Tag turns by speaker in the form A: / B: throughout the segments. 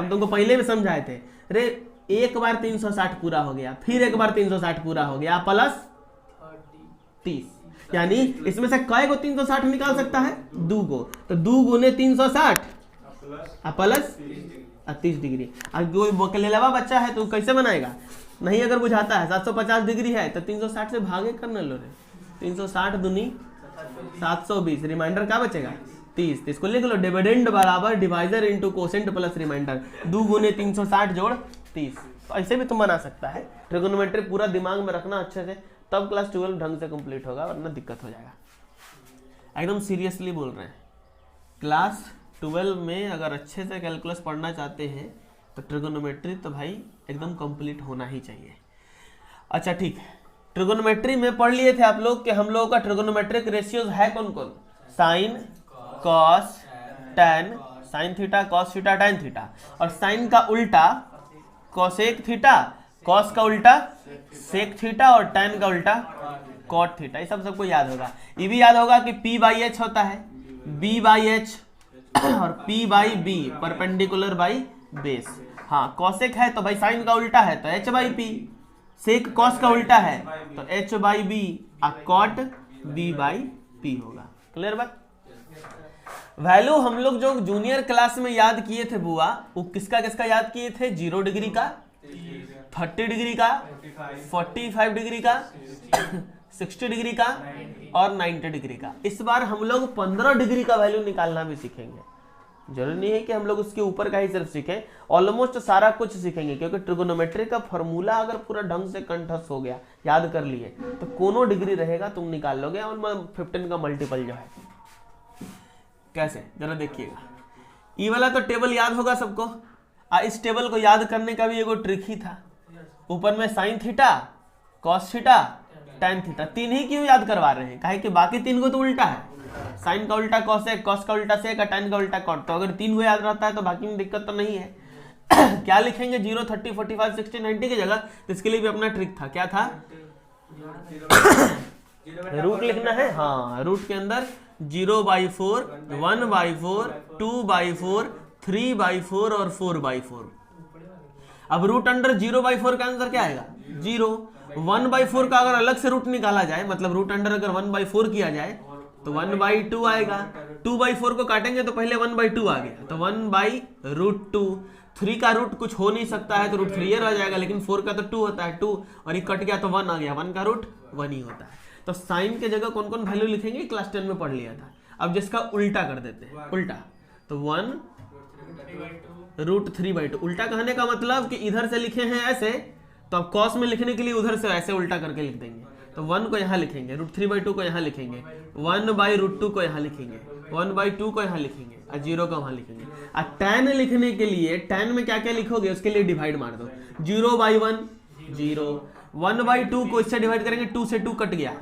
A: हम तुमको पहले भी समझाए थे। रे एक बार 360 पूरा हो गया, फिर एक बार 360 पूरा हो गया, प्लस 30, यानी इसमें से कई को 360 निकाल सकता है? 2 को। तो 2 गुने 360 प्लस 30 डिग्री। अब कोई बकलेलवा बच्चा है तो कैसे बनाएगा? नहीं अगर बुझाता है 750 डिग्री है तो 360 से भागे करने लो रे। 360 दूनी 720, रिमाइंडर क्या बचेगा? 30। तो इसको लिख लो, डिविडेंड बराबर divisor into quotient plus remainder, 2 गुने 360 जोड़ 30। तो ऐसे भी तुम बना सकता है। ट्रिगोनोमेट्री पूरा दिमाग में रखना अच्छे से, तब क्लास 12 ढंग से कंप्लीट होगा, वरना दिक्कत हो जाएगा। एकदम सीरियसली बोल रहे हैं। क्लास 12 में अगर अच्छे से कैलकुलस पढ़ना चाहते हैं तो ट्रिगोनोमेट्री तो भाई एकदम कंप्लीट होना ही चाहिए। अच्छा ठीक है, ट्रिगोनोमेट्री में पढ़ लिए थे आप लोग कि हम लोगों का ट्रिगोनोमेट्रिक रेशियोज है कौन कौन? Sine, cos, tan, sine theta, cos theta, tan theta. और साइन का उल्टा कॉसेक थीटा, कॉस का उल्टा सेक थीटा और टैन का उल्टा कॉट थीटा। ये सब सबको याद होगा। ये भी याद होगा कि P बाई एच होता है, B बाई एच और P by B, perpendicular by base. हाँ, कॉसेक है तो भाई साइन का उल्टा है तो H by P, sec cos का उल्टा है तो H बाई बी, और कॉट B बाई P होगा। क्लियर बात? वैल्यू हम लोग जो जूनियर क्लास में याद किए थे बुआ, वो किसका किसका याद किए थे? 0 डिग्री का, 30 डिग्री का, 45 डिग्री का, 60 डिग्री का और 90 डिग्री का। इस बार हम लोग 15 डिग्री का वैल्यू निकालना भी सीखेंगे। जरूरी नहीं है कि हम लोग उसके ऊपर का ही सिर्फ सीखें, ऑलमोस्ट सारा कुछ सीखेंगे, क्योंकि ट्रिगोनोमेट्री का फॉर्मूला अगर पूरा ढंग से कंठस्थ हो गया, याद कर लिए, तो कोनो डिग्री रहेगा तुम निकाल लोगे। और 15 का मल्टीपल जो है कैसे, जरा देखिएगा। ये वाला तो टेबल याद होगा सबको। इस टेबल को याद करने का भी एगो ट्रिक ही था। ऊपर में sign theta, cos theta, tan theta, 3 ही क्यों याद करवा रहे हैं? काहे कि बाकी 3 को तो उल्टा है। साइन का उल्टा कॉसेक, कॉस का उल्टा सेक, टैन का उल्टा कॉट। तो अगर 3 को याद रहता है तो बाकी में दिक्कत तो नहीं है। क्या लिखेंगे? 0, 30, 45, 60, 90 की जगह। तो इसके लिए भी अपना ट्रिक था। क्या था? रूट लिखना है। हाँ, रूट के अंदर 0/4, 1/4, 2/4, 3/4 और 4/4। अब रूट अंडर 0/4 का आंसर क्या आएगा? 0। 1/4 का अगर अलग से रूट निकाला जाए, मतलब रूट अंडर अगर 1/4 किया जाए तो 1/2 आएगा। 2/4 को काटेंगे तो पहले 1/2 आ गया, तो 1/√2। 3 का रूट कुछ हो नहीं सकता है तो रूट 3 रह जाएगा, लेकिन 4 का तो 2 होता है, 2 और ये कट गया तो 1 आ गया। 1 का रूट 1 ही होता है। तो साइन के जगह कौन कौन वैल्यू लिखेंगे? क्लास 10 में पढ़ लिया था। अब जिसका उल्टा कर देते हैं, उल्टा, तो 1√3/2। उल्टा कहने का मतलब कि इधर से लिखे हैं ऐसे, तो अब कॉस में लिखने के लिए उधर से ऐसे उल्टा करके लिख देंगे। तो 1 को यहाँ लिखेंगे, √3/2 को यहाँ लिखेंगे, 1/√2 को यहाँ लिखेंगे, 1/2 को यहाँ लिखेंगे और 0 को वहाँ लिखेंगे। और टैन लिखने के लिए, टैन में क्या क्या लिखोगे उसके लिए डिवाइड मार दो। 0/1 0, 1/2 को इससे डिवाइड करेंगे, 2 से 2 कट गया,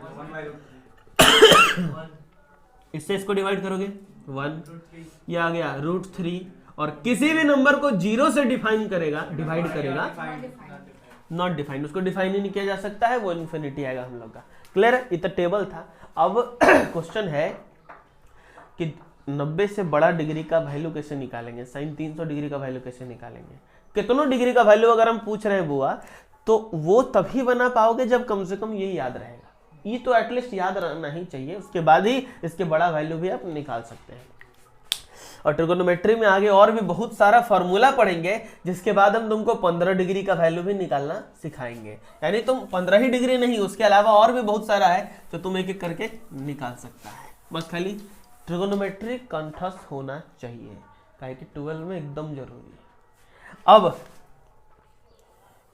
A: इससे इसको डिवाइड करोगे 1, ये आ गया √3। और किसी भी नंबर को 0 से डिवाइड करेगा, नॉट डिफाइंड, उसको डिफाइन ही नहीं किया जा सकता है, वो इन्फिनिटी आएगा हम लोग का। क्लियर? इतना टेबल था। अब क्वेश्चन है कि 90 से बड़ा डिग्री का वैल्यू कैसे निकालेंगे? साइन 300 डिग्री का वैल्यू कैसे निकालेंगे? कितनों डिग्री का वैल्यू अगर हम पूछ रहे हैं बुआ, तो वो तभी बना पाओगे जब कम से कम ये याद रहेगा। ये तो एटलीस्ट याद रहना ही चाहिए, उसके बाद ही इसके बड़ा वैल्यू भी आप निकाल सकते हैं। और ट्रिगोनोमेट्री में आगे और भी बहुत सारा फॉर्मूला पढ़ेंगे, जिसके बाद हम तुमको 15 डिग्री का वैल्यू भी निकालना सिखाएंगे। यानी तुम 15 ही डिग्री नहीं, उसके अलावा और भी बहुत सारा है तो तुम एक एक करके निकाल सकता है। बस खाली ट्रिगोनोमेट्री कंठस्थ होना चाहिए, काहे कि 12 में एकदम जरूरी है। अब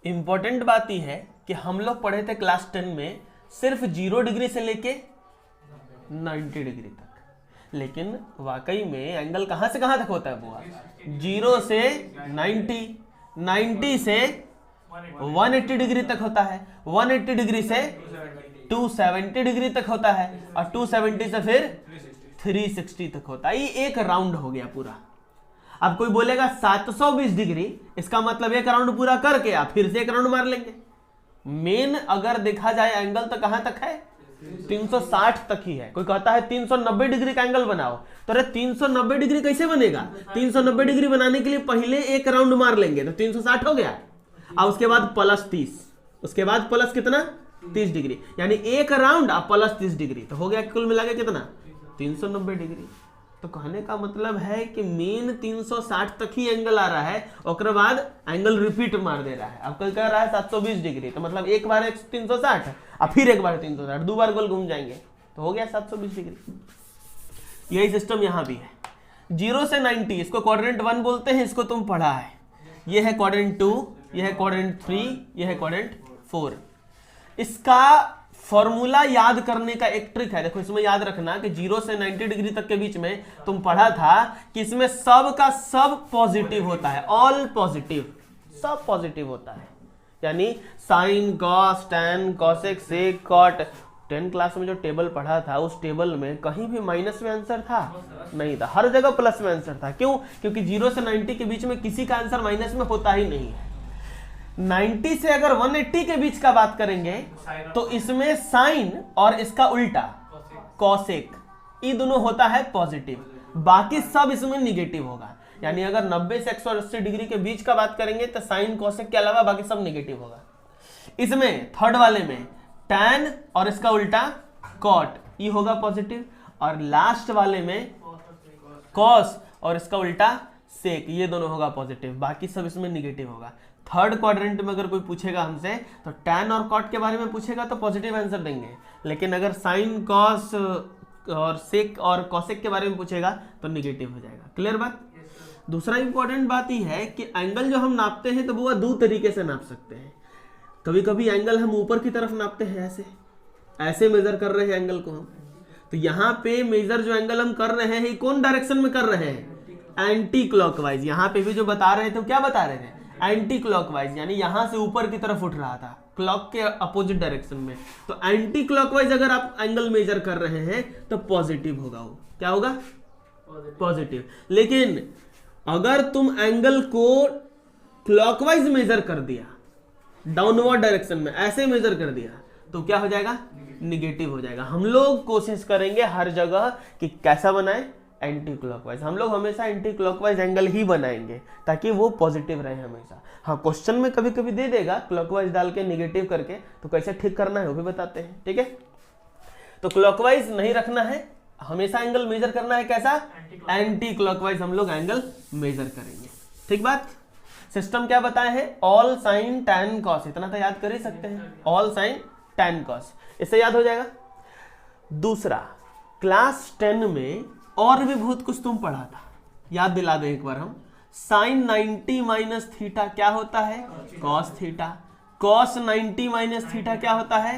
A: इंपॉर्टेंट बात यह है कि हम लोग पढ़े थे क्लास 10 में सिर्फ 0 डिग्री से लेके 90 डिग्री तक, लेकिन वाकई में एंगल कहां से कहां तक होता है बुआ? 0 से 90, 90 से 180 डिग्री तक होता है, 180 डिग्री से 270 डिग्री तक होता है, और 270 से फिर 360 तक होता है। ये एक राउंड हो गया पूरा। अब कोई बोलेगा 720 डिग्री, इसका मतलब एक राउंड पूरा करके आप फिर से एक राउंड मार लेंगे। मेन अगर देखा जाए एंगल तो कहां तक है? 360 तक ही है। कोई कहता है 390 डिग्री का एंगल बनाओ, तो अरे 390 डिग्री कैसे बनेगा? 390 डिग्री बनाने के लिए पहले एक राउंड मार लेंगे तो 360 हो गया, और उसके बाद प्लस 30, उसके बाद प्लस कितना 30 डिग्री, यानी एक राउंड और प्लस 30 डिग्री, तो हो गया कुल मिला के कितना 390 डिग्री। तो कहने का मतलब है कि मेन 360 तक ही एंगल आ रहा है, और बाद एंगल रिपीट मार दे रहा है। अब कल कह रहा है 720 डिग्री, तो मतलब एक बार 360 और फिर एक बार 360, दो बार गोल घूम जाएंगे तो हो गया 720 डिग्री। यही सिस्टम यहाँ भी है। 0 से 90 इसको क्वाड्रेंट 1 बोलते हैं, इसको तुम पढ़ा है। ये है क्वाड्रेंट 2, ये है क्वाड्रेंट 3, ये है क्वाड्रेंट 4। इसका फॉर्मूला याद करने का एक ट्रिक है। देखो इसमें याद रखना कि 0 से 90 डिग्री तक के बीच में तुम पढ़ा था कि इसमें सब का सब पॉजिटिव होता है, ऑल पॉजिटिव, सब पॉजिटिव होता है। यानी साइन, कॉस, टैन, कॉसेक, सेक, कॉट। 10 क्लास में जो टेबल पढ़ा था उस टेबल में कहीं भी माइनस में आंसर था नहीं था, हर जगह प्लस में आंसर था। क्यों? क्योंकि 0 से 90 के बीच में किसी का आंसर माइनस में होता ही नहीं है। 90 से अगर 180 के बीच का बात करेंगे तो इसमें साइन और इसका उल्टा कॉसेक, ये दोनों होता है पॉजिटिव, बाकी सब इसमें निगेटिव होगा। यानी अगर 90 से 180 डिग्री के बीच का बात करेंगे तो साइन कॉसेक के अलावा बाकी सब निगेटिव होगा। इसमें थर्ड वाले में टैन और इसका उल्टा कॉट, ये होगा पॉजिटिव, और लास्ट वाले में कॉस और इसका उल्टा सेक, ये दोनों होगा पॉजिटिव, बाकी सब इसमें निगेटिव होगा। थर्ड क्वाड्रेंट में अगर कोई पूछेगा हमसे तो टैन और कॉट के बारे में पूछेगा तो पॉजिटिव आंसर देंगे, लेकिन अगर साइन, कॉस और सेक और कॉसेक के बारे में पूछेगा तो निगेटिव हो जाएगा। क्लियर बात? दूसरा इंपॉर्टेंट बात यह है कि एंगल जो हम नापते हैं तो वो दो तरीके से नाप सकते हैं। कभी कभी एंगल हम ऊपर की तरफ नापते हैं, ऐसे ऐसे मेजर कर रहे हैं एंगल को हम, तो यहाँ पे मेजर जो एंगल हम कर रहे हैं कौन डायरेक्शन में कर रहे हैं? Anti clockwise. यहाँ पे भी जो बता रहे थे क्या बता रहे थे? एंटी क्लॉकवाइज, यानी यहां से ऊपर की तरफ उठ रहा था, क्लॉक के अपोजिट डायरेक्शन में। तो एंटी क्लॉकवाइज अगर आप एंगल मेजर कर रहे हैं तो पॉजिटिव होगा। वो क्या होगा? पॉजिटिव। लेकिन अगर तुम एंगल को क्लॉकवाइज मेजर कर दिया, डाउनवर्ड डायरेक्शन में ऐसे मेजर कर दिया, तो क्या हो जाएगा? निगेटिव हो जाएगा। हम लोग कोशिश करेंगे हर जगह कि कैसा बनाए? Anti clockwise. हम लोग हमेशा एंटी क्लॉकवाइज एंगल ही बनाएंगे ताकि वो पॉजिटिव रहे हमेशा। हाँ, क्वेश्चन में कभी कभी दे देगा क्लॉकवाइज डाल के निगेटिव करके, तो कैसे ठीक करना है वो भी बताते हैं। ठीक है, तो क्लॉकवाइज नहीं रखना है, हमेशा एंगल मेजर करना है। कैसा? एंटी क्लॉकवाइज हम लोग एंगल मेजर करेंगे। ठीक बात? सिस्टम क्या बताए हैं? ऑल साइन टैन कॉस, इतना तो याद कर ही सकते हैं, ऑल साइन टैन कॉस, इससे याद हो जाएगा। दूसरा, क्लास 10 में और भी बहुत कुछ तुम पढ़ा था, याद दिला दो एक बार हम। साइन 90 माइनस थीटा क्या होता है? Cos theta. Cos 90 minus theta क्या होता है?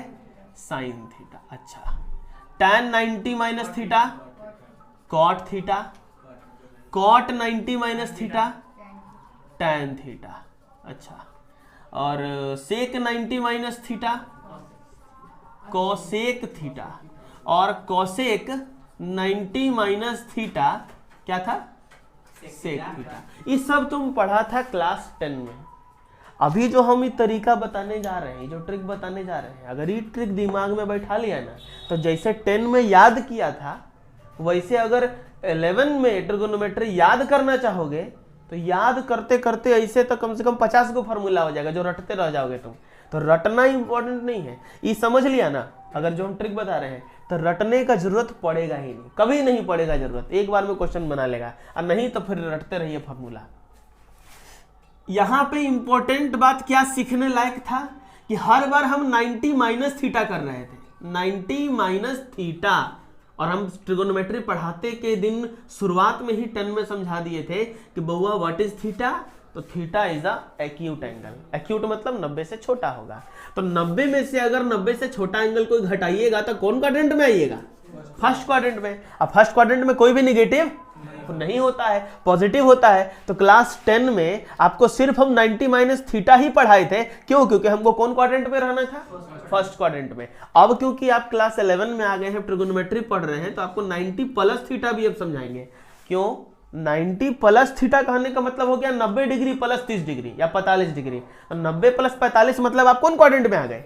A: Sine theta. अच्छा, tan 90 minus theta cot theta, cot 90 minus theta tan theta. अच्छा, और sec 90 minus theta cosec theta, और कोसेक 90 माइनस थीटा क्या था? Sec theta. ये सब तुम पढ़ा था क्लास 10 में। अभी जो हम ये तरीका बताने जा रहे हैं, जो ट्रिक बताने जा रहे हैं, अगर ये ट्रिक दिमाग में बैठा लिया ना, तो जैसे 10 में याद किया था वैसे अगर 11 में ट्रिगोनोमेट्री याद करना चाहोगे तो याद करते करते ऐसे तो कम से कम 50 को फार्मूला हो जाएगा जो रटते रह जाओगे तुम। तो रटना इंपॉर्टेंट नहीं है, ये समझ लिया ना। अगर जो हम ट्रिक बता रहे हैं तो रटने का जरूरत पड़ेगा ही नहीं, कभी नहीं पड़ेगा जरूरत, एक बार में क्वेश्चन बना लेगा, और नहीं तो फिर रटते रहिए फार्मूला। यहां पे इंपॉर्टेंट बात क्या सीखने लायक था कि हर बार हम 90 माइनस थीटा कर रहे थे, 90 माइनस थीटा, और हम ट्रिगोनोमेट्री पढ़ाते के दिन शुरुआत में ही 10 में समझा दिए थे कि बउआ व्हाट इज थीटा, तो theta is a acute angle. Acute मतलब 90 से छोटा होगा। तो 90 में से अगर 90 से छोटा एंगल कोई घटाइएगा तो कौन क्वाड्रेंट में आइएगा? फर्स्ट क्वाड्रेंट में। अब फर्स्ट क्वाड्रेंट में कोई भी निगेटिव नहीं होता है, पॉजिटिव होता है। तो क्लास 10 में आपको सिर्फ हम 90 माइनस थीटा ही पढ़ाए थे। क्यों? क्योंकि हमको कौन क्वाड्रेंट में रहना था? फर्स्ट क्वाड्रेंट में। अब क्योंकि आप क्लास 11 में आ गए हैं, ट्रिगोनोमेट्री पढ़ रहे हैं, तो आपको 90 प्लस थीटा भी अब समझाएंगे। क्यों? 90 प्लस थीटा कहने का मतलब हो गया 90 डिग्री प्लस 30 डिग्री या 45 डिग्री। 90 प्लस 45 मतलब आप कौन क्वाड्रेंट में आ गए?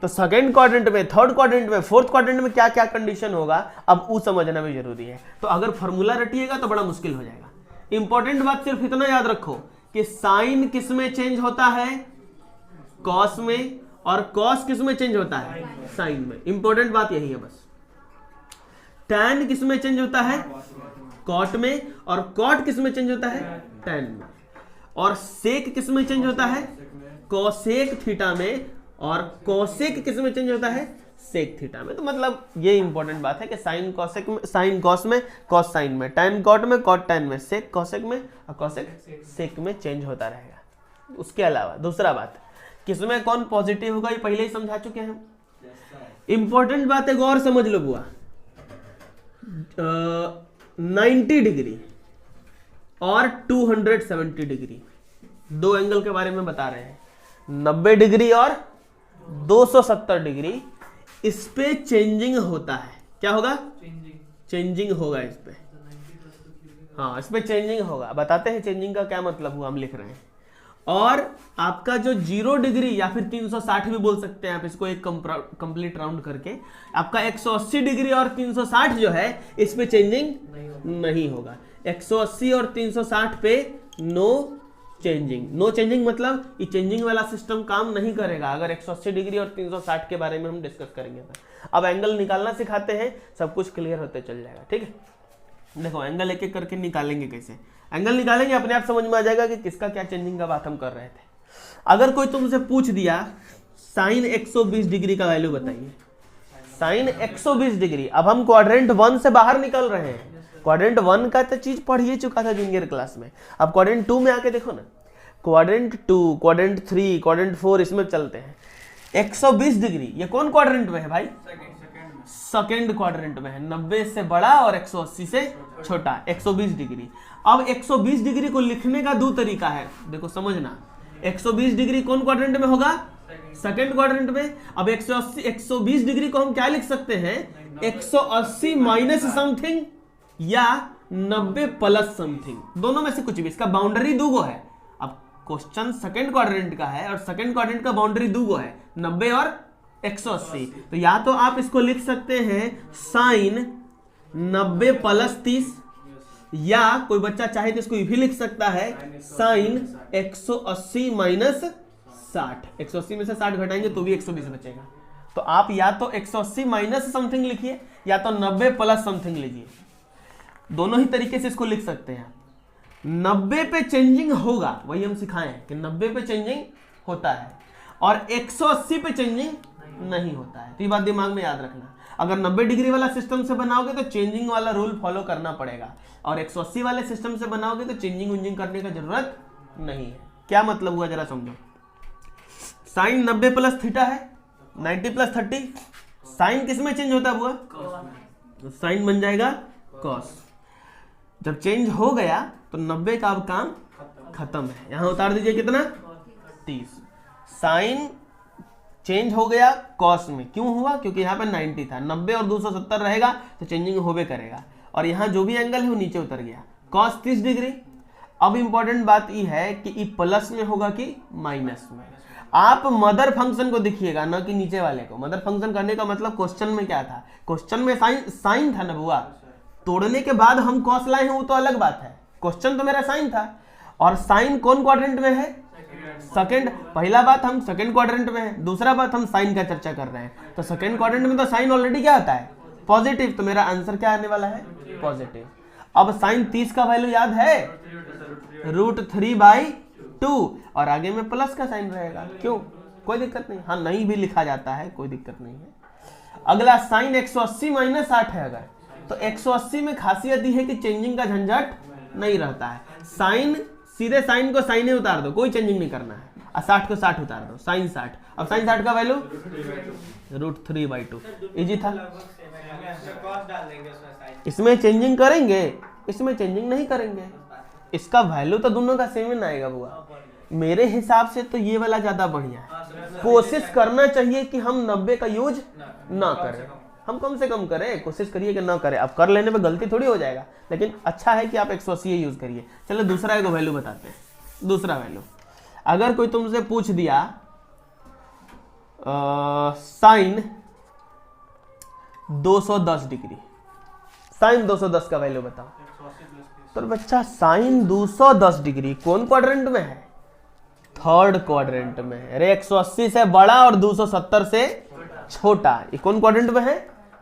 A: तो सेकंड क्वाड्रेंट में, थर्ड क्वाड्रेंट में, फोर्थ क्वाड्रेंट में क्या क्या कंडीशन होगा, अब वो समझना भी जरूरी है। तो अगर फॉर्मूला रटिएगा तो बड़ा मुश्किल हो जाएगा। इंपॉर्टेंट बात सिर्फ इतना याद रखो कि साइन किस में चेंज होता है, कॉस में, और कॉस किस में चेंज होता है, साइन में। इंपॉर्टेंट बात यही है बस। टैन किस में चेंज होता है, कॉट में, और कॉट किस में चेंज होता है, टैन में। और सेक किस में चेंज होता है, कोसेक थीटा में, और कोसेक किस में चेंज होता है, सेक थीटा में। तो मतलब ये इंपॉर्टेंट बात है कि साइन कोसेक में, साइन कॉस में, कॉस साइन में, टैन कॉट में, कॉट टैन में, सेक कोसेक में, और कोसेक सेक में चेंज होता रहेगा। उसके अलावा दूसरा बात, किसमें कौन पॉजिटिव होगा ये पहले ही समझा चुके हैं। इंपॉर्टेंट बात है, गौर समझ लो बुआ। 90 डिग्री और 270 डिग्री, दो एंगल के बारे में बता रहे हैं। 90 डिग्री और 270 डिग्री, इस पे चेंजिंग होता है। क्या होगा, चेंजिंग होगा इस पे। हाँ, इस पे चेंजिंग होगा। बताते हैं चेंजिंग का क्या मतलब हुआ, हम लिख रहे हैं। और आपका जो 0 डिग्री या फिर 360 भी बोल सकते हैं आप इसको, एक कंप्लीट राउंड करके, आपका 180 डिग्री और 360 जो है इस पे चेंजिंग नहीं होगा। 180 और 360 पे नो चेंजिंग। नो चेंजिंग मतलब ये चेंजिंग वाला सिस्टम काम नहीं करेगा अगर 180 डिग्री और 360 के बारे में हम डिस्कस करेंगे तो। अब एंगल निकालना सिखाते हैं, सब कुछ क्लियर होते चल जाएगा। ठीक है, देखो एंगल एक एक करके निकालेंगे। कैसे एंगल निकालेंगे अपने आप समझ में आ जाएगा कि किसका क्या चेंजिंग का बात हम कर रहे थे। अगर कोई तुमसे पूछ दिया साइन 120 डिग्री का वैल्यू बताइए, साइन 120 डिग्री। अब हम क्वाड्रेंट 1 से बाहर निकल रहे हैं। क्वाड्रेंट 1 का तो चीज पढ़ ही चुका था जूनियर क्लास में। अब क्वाड्रेंट 2 में आके देखो ना, क्वाड्रेंट 2, क्वाड्रेंट 3, क्वाड्रेंट 4, इसमें चलते हैं। 120 डिग्री ये कौन क्वाड्रेंट में है भाई, सेकंड क्वाड्रेंट में है। 90 से बड़ा और 180 से छोटा, 120 डिग्री। अब 120 डिग्री को लिखने का दो तरीका है, देखो समझना। 120 डिग्री कौन क्वाड्रेंट में होगा, सेकंड क्वाड्रेंट में। अब 120 डिग्री को हम क्या लिख सकते हैं, 180 माइनस समथिंग या 90 प्लस समथिंग, दोनों में से कुछ भी। इसका बाउंड्री दूगो है। अब क्वेश्चन सेकंड क्वाड्रेंट का है और सेकंड क्वाड्रेंट का बाउंड्री दूगो है, 90 और 180। तो या तो आप इसको लिख सकते हैं साइन 90 प्लस 30, या कोई बच्चा चाहे तो इसको भी लिख सकता है साइन 180 माइनस 60। 180 में से 60 घटाएंगे तो भी 120 बचेगा। तो आप या तो 180 माइनस समथिंग लिखिए या तो 90 प्लस समथिंग लीजिए, दोनों ही तरीके से इसको लिख सकते हैं। 90 पे चेंजिंग होगा, वही हम सिखाएं कि 90 पे चेंजिंग होता है और 180 पे चेंजिंग नहीं होता है। तो ये बात दिमाग में याद रखना। अगर 90 डिग्री वाला सिस्टम से बनाओगे तो चेंजिंग वाला रूल फॉलो करना पड़ेगा, और 180 वाले सिस्टम से बनाओगे तो चेंजिंग उंजिंग करने का जरूरत नहीं है। क्या मतलब हुआ जरा समझो। साइन 90 प्लस थीटा है, 90 प्लस 30। साइन किस में चेंज होता हुआ, तो साइन बन जाएगा कॉस। जब चेंज हो गया तो 90 का अब काम खत्म है। यहां उतार दीजिए कितना, 30। साइन चेंज हो गया कॉस में, क्यों हुआ, क्योंकि यहाँ पे 90 था। 90 और 270 रहेगा तो चेंजिंग होवे करेगा, और यहाँ जो भी एंगल है वो नीचे उतर गया, कॉस 30 डिग्री। अब इंपॉर्टेंट बात ये है कि ये प्लस में होगा कि माइनस में। आप मदर फंक्शन को देखिएगा, ना कि नीचे वाले को। मदर फंक्शन करने का मतलब क्वेश्चन में क्या था, क्वेश्चन में साइन था ना बुआ, तोड़ने के बाद हम कॉस लाए हैं वो तो अलग बात है। क्वेश्चन तो मेरा साइन था, और साइन कौन क्वाड्रेंट में है, सेकंड। पहला बात हम सेकंड क्वाड्रेंट में है, दूसरा बात हम साइन का चर्चा कर रहे हैं। तो सेकंड क्वाड्रेंट में तो साइन ऑलरेडी क्या होता है, पॉजिटिव। तो मेरा आंसर क्या आने वाला है, पॉजिटिव। अब साइन 30 का वैल्यू याद है, √3/2, और आगे में प्लस का साइन रहेगा। क्यों, कोई दिक्कत नहीं, हाँ नहीं भी लिखा जाता है, कोई दिक्कत नहीं है। अगला साइन 180 माइनस 60 है अगर, तो 180 में खासियत ये है कि चेंजिंग का झंझट नहीं रहता है। साइन सीधे साइन को साइन ही उतार दो, कोई चेंजिंग नहीं करना है, और 60 को 60 उतार दो, साइन 60। अब साइन 60 का वैल्यू √3/2, इजी था। इसमें चेंजिंग करेंगे, इसमें चेंजिंग नहीं करेंगे, इसका वैल्यू तो दोनों का सेम ही ना आएगा बुआ। मेरे हिसाब से तो ये वाला ज्यादा बढ़िया है। कोशिश करना चाहिए कि हम 90 का यूज ना करें, हम कम से कम करें, कोशिश करिए कि ना करें। अब कर लेने पे गलती थोड़ी हो जाएगा, लेकिन अच्छा है कि आप 180 यूज करिए। चलो दूसरा एक वैल्यू बताते हैं। दूसरा वैल्यू, अगर कोई तुमसे पूछ दिया साइन 210 डिग्री, साइन 210 का वैल्यू बताओ। तो बच्चा साइन 210 डिग्री कौन क्वाड्रेंट में है? थर्ड क्वाड्रेंट में है। अरे 180 से बड़ा और 270 से छोटा, ये कौन क्वाड्रेंट में है?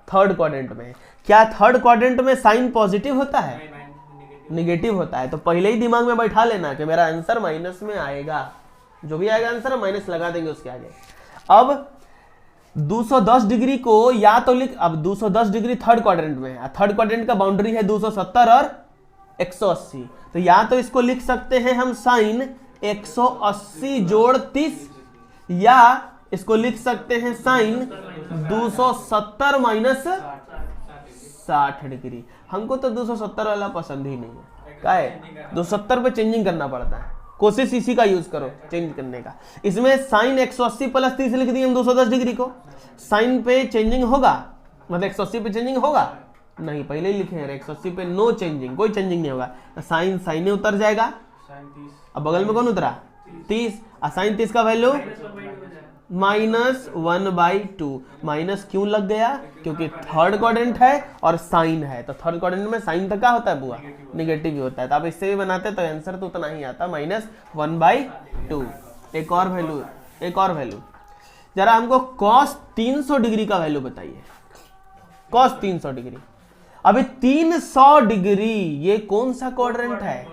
A: थर्ड क्वाड्रेंट में है। क्या थर्ड क्वाड्रेंट में साइन पॉजिटिव होता है? निगेटिव होता है। तो पहले ही दिमाग में बैठा लेना कि मेरा आंसर माइनस में आएगा, जो भी आएगा आंसर माइनस लगा देंगे उसके आगे। अब 210 डिग्री को या तो लिख, अब 210 डिग्री थर्ड क्वाड्रेंट में है, थर्ड क्वाड्रेंट का बाउंड्री है 270 और 180, तो या तो इसको लिख सकते हैं हम साइन 180 जोड़ 30, या इसको लिख सकते हैं साइन 270 माइनस 60 डिग्री। हमको तो 270 वाला पसंद ही नहीं है, क्या है 270 पे चेंजिंग करना पड़ता है, कोशिश इसी का यूज करो चेंज करने का। इसमें साइन 180 प्लस 30 लिख दिए हम 210 डिग्री को, साइन पे चेंजिंग होगा, मतलब 180 पे चेंजिंग होगा नहीं, पहले ही लिखे हैं 180 पे नो चेंजिंग, कोई चेंजिंग नहीं होगा। साइन साइने उतर जाएगा, अब बगल में कौन उतरा 30, और साइन 30 का वैल्यू -1/2। माइनस क्यों लग गया? क्योंकि थर्ड क्वाड्रेंट है और साइन है, तो थर्ड क्वाड्रेंट में साइन तो क्या होता है बुआ? निगेटिव ही होता है। तो आप इससे भी बनाते तो आंसर तो उतना ही आता, -1/2। एक और वैल्यू जरा हमको cos 300 डिग्री का वैल्यू बताइए। cos 300 डिग्री, अभी 300 डिग्री ये कौन सा क्वाड्रेंट है?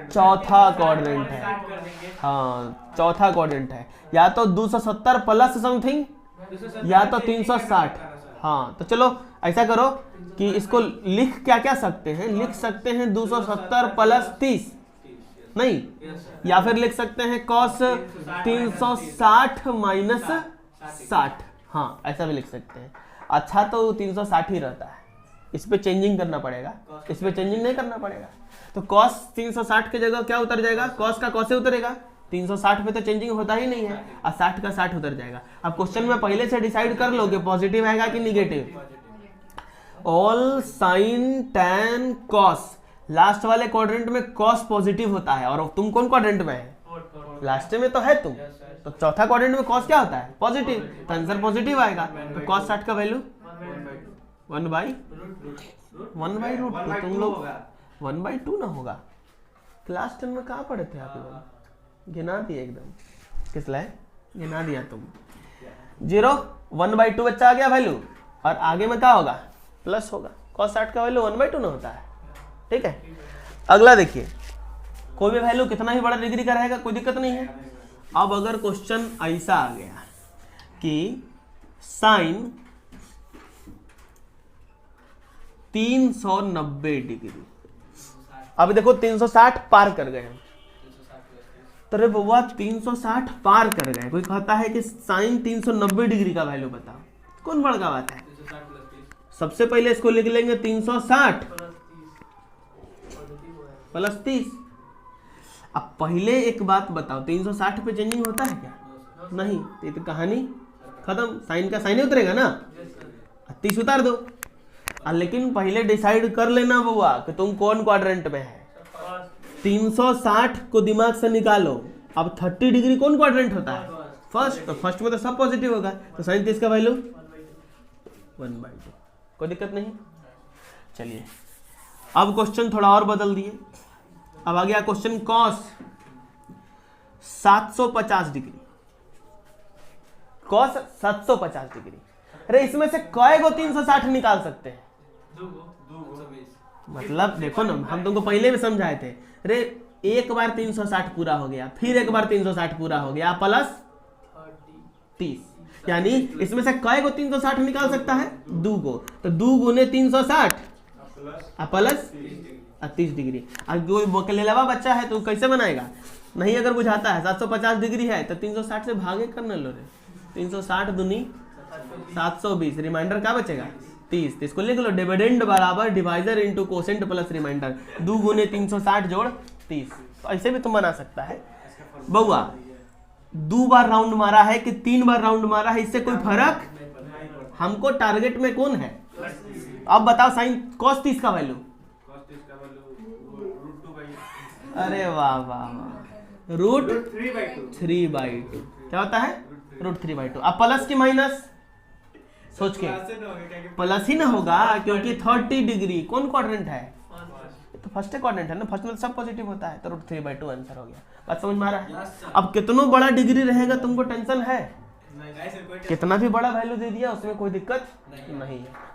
A: चौथा क्वाड्रेंट है। हाँ चौथा क्वाड्रेंट है, या तो 270 प्लस समथिंग या तो 360। हाँ तो चलो ऐसा करो कि इसको लिख क्या क्या सकते हैं, लिख सकते हैं 270 प्लस 30, नहीं, या फिर लिख सकते हैं cos 360 माइनस 60। हाँ ऐसा भी लिख सकते हैं। अच्छा तो 360 ही रहता है, इस पे चेंजिंग करना पड़ेगा, इस पे चेंजिंग नहीं करना पड़ेगा। तो cos 360 की जगह क्या उतर जाएगा? cos का cos से उतरेगा, 360 पे तो चेंजिंग होता ही नहीं है, और 60 का 60 उतर जाएगा। अब क्वेश्चन में पहले से डिसाइड कर लो कि पॉजिटिव आएगा कि negative. All sign tan cos, last वाले क्वाड्रेंट में cos पॉजिटिव होता है, और तुम कौन क्वाड्रेंट में है? लास्ट में तो है तुम, तो चौथा क्वाड्रेंट में cos क्या होता है? पॉजिटिव, तो आंसर पॉजिटिव आएगा। तो cos 60 का वैल्यू 1/√2। तुम लोग 1/2 ना होगा, क्लास 10 में कहाँ पढ़े थे आप लोग? गिना दिए एकदम, किस लाए गिना दिया तुम। 0 1/2 बच्चा आ गया वैल्यू, और आगे में क्या होगा? प्लस होगा। cos 60 का वैल्यू 1/2 ना होता है, ठीक है। अगला देखिए, कोई भी वैल्यू कितना ही बड़ा डिग्री का रहेगा कोई दिक्कत नहीं है। अब अगर क्वेश्चन ऐसा आ गया कि साइन 390 डिग्री, अब देखो 360 पार कर गए हम, तो रे बउआ 360 पार कर गए, कोई कहता है कि साइन 390 डिग्री का वैल्यू बताओ, कौन बड़का बात है? सबसे पहले इसको लिख लेंगे 360 प्लस 30। अब पहले एक बात बताओ, 360 पे चेंजिंग होता है क्या? नहीं, ये तो कहानी खत्म, साइन का साइन ही उतरेगा ना, 30 उतार दो। लेकिन पहले डिसाइड कर लेना बुआ कि तुम कौन क्वाड्रेंट में है। 360 को दिमाग से निकालो। अब 30 डिग्री कौन क्वाड्रेंट होता है? फर्स्ट। तो फर्स्ट में तो सब पॉजिटिव होगा, तो साइन 30 का वैल्यू 1/2, कोई दिक्कत नहीं। चलिए अब क्वेश्चन थोड़ा और बदल दिए। अब आ गया question cos 750 degree, cos 750 degree. अरे इसमें से कई गो 360 निकाल सकते हैं? मतलब देखो ना, हम तुमको पहले भी समझाए थे। अरे एक बार 360 पूरा हो गया, फिर एक बार 360 पूरा हो गया, प्लस 30, यानी इसमें से कई गो 360 निकाल सकता है? 2 गो। तो 2 गुने 360 प्लस 30 डिग्री। अब कोई बकलेलवा बच्चा है तो कैसे बनाएगा? नहीं अगर बुझाता है 750 डिग्री है तो 360 से भागे करना लो रे, 360 दूनी 720, रिमाइंडर क्या बचेगा? 30। तो इसको लिख लो, डिविडेंड बराबर divisor into quotient plus remainder, 2 गुने 360 जोड़ 30। तो ऐसे भी तुम बना सकता है। बउआ 2 बार राउंड मारा है कि 3 बार राउंड मारा है, इससे कोई फर्क? हमको टारगेट में कौन है? अब बताओ साइन cos 30 का वैल्यू। अरे वाह वाह वाह, √3/2 क्या होता है? √3/2। अब प्लस की माइनस सोच के प्लस ही ना होगा, क्योंकि 30 डिग्री कौन क्वाड्रेंट है? तो फर्स्ट क्वाड्रेंट है ना, फर्स्ट में सब पॉजिटिव होता है, तो √3/2 आंसर हो गया। बात समझ में आ रहा है? अब कितना बड़ा डिग्री रहेगा तुमको टेंशन है, कितना भी बड़ा वैल्यू दे दिया उसमें कोई दिक्कत नहीं है।